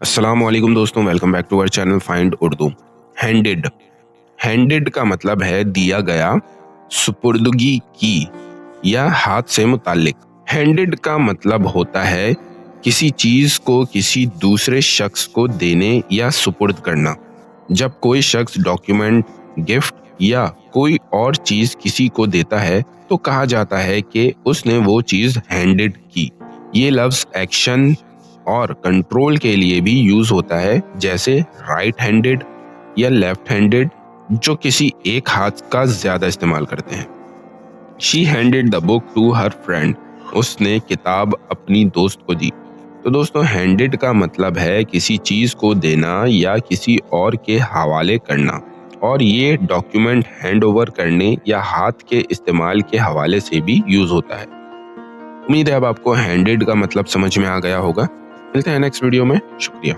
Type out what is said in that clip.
अस्सलाम वालेकुम दोस्तों, welcome back to our channel find Urdu. Handed handed का मतलब है दिया गया, सुपुर्दगी की या हाथ से मुताल्लिक। हैंडेड का मतलब होता है किसी चीज को किसी दूसरे शख्स को देने या सुपुर्द करना। जब कोई शख्स डॉक्यूमेंट, गिफ्ट या कोई और चीज किसी को देता है तो कहा जाता है कि उसने वो चीज हैंडेड की। ये लफ्ज एक्शन और कंट्रोल के लिए भी यूज होता है, जैसे राइट हैंडेड या लेफ्ट हैंडेड, जो किसी एक हाथ का ज्यादा इस्तेमाल करते हैं। She handed the book to her friend. उसने किताब अपनी दोस्त को दी। तो दोस्तों, हैंडेड का मतलब है किसी चीज को देना या किसी और के हवाले करना, और ये डॉक्यूमेंट हैंड ओवर करने या हाथ के इस्तेमाल के हवाले से भी यूज होता है। उम्मीद है अब आपको हैंडेड का मतलब समझ में आ गया होगा। मिलते हैं नेक्स्ट वीडियो में। शुक्रिया।